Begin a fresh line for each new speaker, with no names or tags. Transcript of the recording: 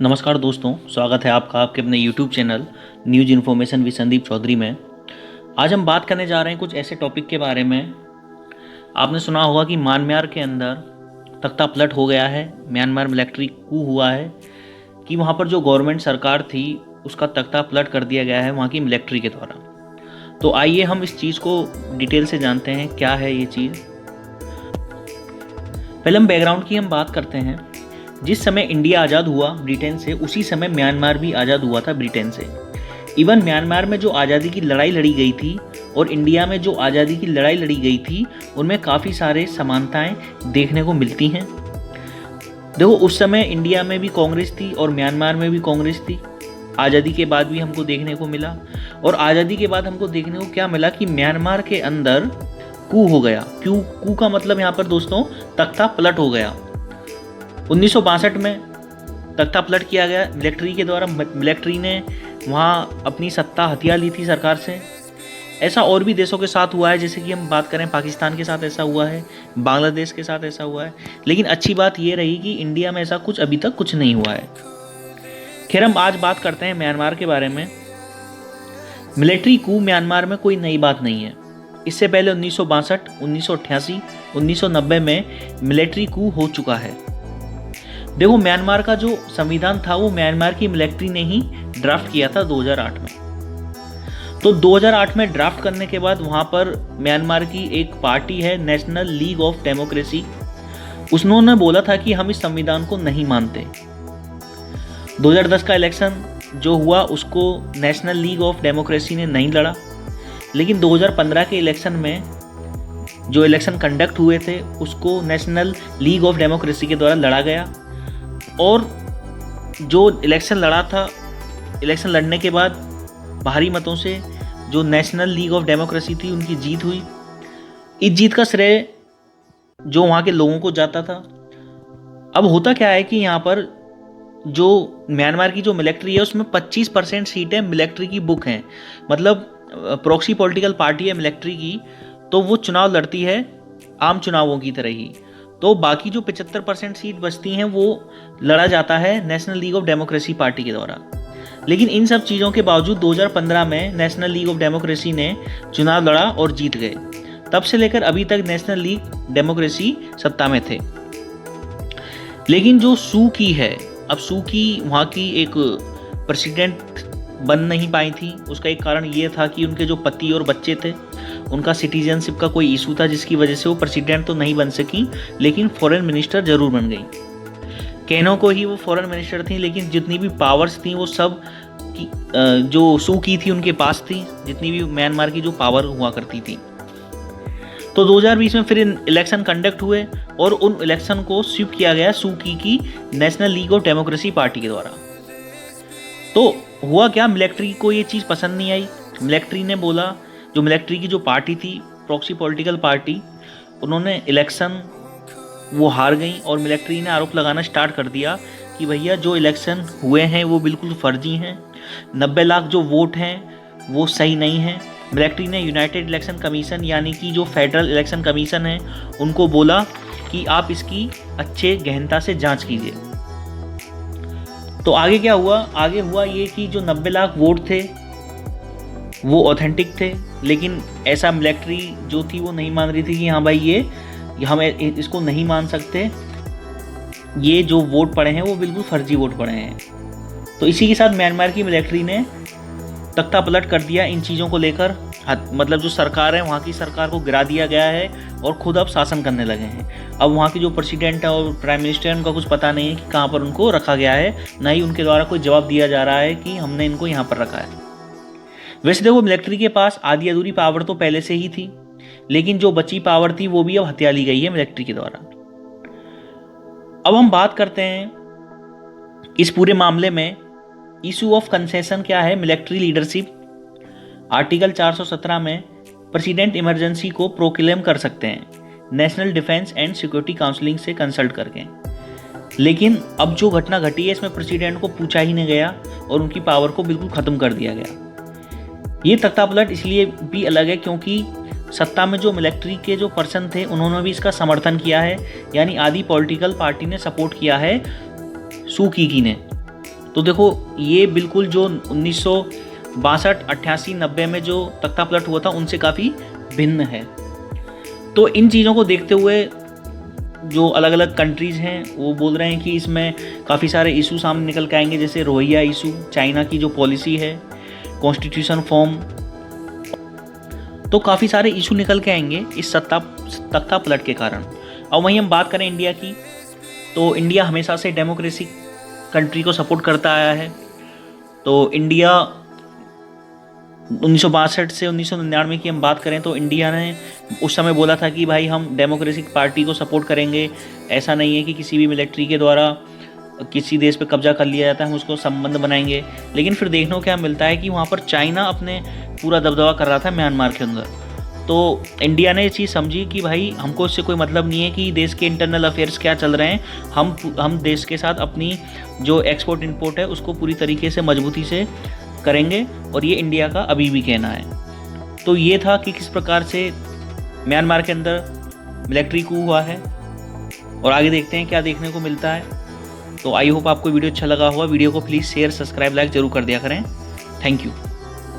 नमस्कार दोस्तों, स्वागत है आपका आपके अपने YouTube channel news information with Sandeep Chaudhary में। आज हम बात करने जा रहे हैं कुछ ऐसे टॉपिक के बारे में। आपने सुना होगा कि म्यांमार के अंदर तख्ता पलट हो गया है, म्यांमार मिलिट्री कू हुआ है कि वहाँ पर जो गवर्नमेंट सरकार थी उसका तख्ता पलट कर दिया गया है वहाँ की मिलिट्री के द्वारा। तो आइए हम इस चीज़ को डिटेल से जानते हैं क्या है ये चीज़। पहले हम बैकग्राउंड की बात करते हैं। जिस समय इंडिया आज़ाद हुआ ब्रिटेन से, उसी समय म्यांमार भी आज़ाद हुआ था ब्रिटेन से। इवन म्यांमार में जो आज़ादी की लड़ाई लड़ी गई थी और इंडिया में जो आज़ादी की लड़ाई लड़ी गई थी उनमें काफ़ी सारे समानताएं देखने को मिलती हैं। देखो, उस समय इंडिया में भी कांग्रेस थी और म्यांमार में भी कांग्रेस थी। आज़ादी के बाद भी हमको देखने को मिला, और आज़ादी के बाद हमको देखने को क्या मिला कि म्यांमार के अंदर कू हो गया। कू का मतलब यहाँ पर दोस्तों तख्ता पलट हो गया। 1962 में तख्ता पलट किया गया मिलिट्री के द्वारा। मिलिट्री ने वहाँ अपनी सत्ता हथिया ली थी सरकार से। ऐसा और भी देशों के साथ हुआ है, जैसे कि हम बात करें पाकिस्तान के साथ ऐसा हुआ है, बांग्लादेश के साथ ऐसा हुआ है। लेकिन अच्छी बात ये रही कि इंडिया में ऐसा कुछ अभी तक कुछ नहीं हुआ है। खैर, हम आज बात करते हैं म्यांमार के बारे में। मिलिट्री कू म्यांमार में कोई नई बात नहीं है। इससे पहले 1962, 1988, 1990 में मिलिट्री कू हो चुका है। देखो, म्यांमार का जो संविधान था वो म्यांमार की मिलिट्री ने ही ड्राफ्ट किया था 2008 में। तो 2008 में ड्राफ्ट करने के बाद वहाँ पर म्यांमार की एक पार्टी है नेशनल लीग ऑफ डेमोक्रेसी, उन्होंने बोला था कि हम इस संविधान को नहीं मानते। 2010 का इलेक्शन जो हुआ उसको नेशनल लीग ऑफ डेमोक्रेसी ने नहीं लड़ा, लेकिन 2015 के इलेक्शन में जो इलेक्शन कंडक्ट हुए थे उसको नेशनल लीग ऑफ डेमोक्रेसी के द्वारा लड़ा गया। और जो इलेक्शन लड़ा था, इलेक्शन लड़ने के बाद भारी मतों से जो नेशनल लीग ऑफ डेमोक्रेसी थी उनकी जीत हुई। इस जीत का श्रेय जो वहाँ के लोगों को जाता था। अब होता क्या है कि यहाँ पर जो म्यांमार की जो मिलिट्री है उसमें 25% सीटें मिलिट्री की बुक हैं, मतलब प्रॉक्सी पॉलिटिकल पार्टी है मिलिट्री की, तो वो चुनाव लड़ती है आम चुनावों की तरह ही। तो बाकी जो 75% सीट बचती हैं वो लड़ा जाता है national league of democracy party के द्वारा। लेकिन इन सब चीज़ों के बावजूद 2015 में नेशनल लीग ऑफ डेमोक्रेसी ने चुनाव लड़ा और जीत गए। तब से लेकर अभी तक नेशनल लीग डेमोक्रेसी सत्ता में थे। लेकिन जो सू की है, अब सू की वहाँ की एक प्रेसिडेंट बन नहीं पाई थी। उसका एक कारण ये था कि उनके जो पति और बच्चे थे उनका सिटीजनशिप का कोई इशू था, जिसकी वजह से वो प्रेसिडेंट तो नहीं बन सकी, लेकिन फॉरेन मिनिस्टर जरूर बन गई। केनो को ही वो फॉरेन मिनिस्टर थी, लेकिन जितनी भी पावर्स थी वो सब जो सू की थी उनके पास थी, जितनी भी म्यांमार की जो पावर हुआ करती थी। तो 2020 में फिर इलेक्शन कंडक्ट हुए और उन इलेक्शन को स्वीप किया गया सू की national league of democracy party के द्वारा। तो हुआ क्या, मिलिट्री को ये चीज़ पसंद नहीं आई। मिलिट्री ने बोला, जो मिलिट्री की जो पार्टी थी प्रॉक्सी पॉलिटिकल पार्टी, उन्होंने इलेक्शन वो हार गई और मिलिट्री ने आरोप लगाना स्टार्ट कर दिया कि भैया जो इलेक्शन हुए हैं वो बिल्कुल फर्जी हैं, 90 लाख जो वोट हैं वो सही नहीं हैं। मिलिट्री ने यूनाइटेड इलेक्शन कमीशन यानी कि जो फेडरल इलेक्शन कमीशन है उनको बोला कि आप इसकी अच्छे गहनता से जांच कीजिए। तो आगे क्या हुआ, आगे हुआ ये कि जो 90 लाख वोट थे वो ऑथेंटिक थे, लेकिन ऐसा मिलिट्री जो थी वो नहीं मान रही थी कि हाँ भाई ये हम इसको नहीं मान सकते, ये जो वोट पड़े हैं वो बिल्कुल फर्जी वोट पड़े हैं। तो इसी के साथ म्यांमार की मिलिट्री ने तख्ता पलट कर दिया इन चीज़ों को लेकर। मतलब जो सरकार है वहाँ की सरकार को गिरा दिया गया है और खुद अब शासन करने लगे हैं। अब वहाँ की जो प्रेसिडेंट है और प्राइम मिनिस्टर है उनका कुछ पता नहीं है कि कहाँ पर उनको रखा गया है, ना ही उनके द्वारा कोई जवाब दिया जा रहा है कि हमने इनको यहाँ पर रखा है। वैसे देखो, मिलिट्री के पास आधी अधूरी पावर तो पहले से ही थी, लेकिन जो बची पावर थी वो भी अब हथिया ली गई है मिलिट्री के द्वारा। अब हम बात करते हैं इस पूरे मामले में इशू ऑफ कंसेशन क्या है मिलिट्री लीडरशिप। आर्टिकल 417 में प्रेसिडेंट इमरजेंसी को प्रोक्लेम कर सकते हैं national defence and security counselling से कंसल्ट करके। लेकिन अब जो घटना घटी है इसमें प्रेसिडेंट को पूछा ही नहीं गया और उनकी पावर को बिल्कुल ख़त्म कर दिया गया। ये तख्ता पलट इसलिए भी अलग है क्योंकि सत्ता में जो मिलिट्री के जो पर्सन थे उन्होंने भी इसका समर्थन किया है, यानी आधी पॉलिटिकल पार्टी ने सपोर्ट किया है सू की ने। तो देखो ये बिल्कुल जो 1962, 88, 90 में जो तख्ता पलट हुआ था उनसे काफ़ी भिन्न है। तो इन चीज़ों को देखते हुए जो अलग अलग कंट्रीज़ हैं वो बोल रहे हैं कि इसमें काफ़ी सारे इशू सामने निकल के आएंगे, जैसे रोहिंग्या इशू, चाइना की जो पॉलिसी है, कॉन्स्टिट्यूशन फॉर्म, तो काफ़ी सारे इशू निकल के आएंगे इस तख्ता पलट के कारण। और वहीं हम बात करें इंडिया की, तो इंडिया हमेशा से डेमोक्रेसी कंट्री को सपोर्ट करता आया है। तो इंडिया 1962 से 1999 की हम बात करें तो इंडिया ने उस समय बोला था कि भाई हम डेमोक्रेटिक पार्टी को सपोर्ट करेंगे, ऐसा नहीं है कि किसी भी मिलिट्री के द्वारा किसी देश पे कब्जा कर लिया जाता है, हम उसको संबंध बनाएंगे। लेकिन फिर देखने को क्या मिलता है कि वहाँ पर चाइना अपने पूरा दबदबा कर रहा था म्यांमार के अंदर। तो इंडिया ने ये चीज़ समझी कि भाई हमको इससे कोई मतलब नहीं है कि देश के इंटरनल अफेयर्स क्या चल रहे हैं, हम देश के साथ अपनी जो एक्सपोर्ट इंपोर्ट है उसको पूरी तरीके से मजबूती से करेंगे, और ये इंडिया का अभी भी कहना है। तो ये था कि किस प्रकार से म्यांमार के अंदर मिलिट्री कू हुआ है, और आगे देखते हैं क्या देखने को मिलता है। तो आई होप आपको वीडियो अच्छा लगा होगा। वीडियो को प्लीज़ शेयर, सब्सक्राइब, लाइक जरूर कर दिया करें। Thank you.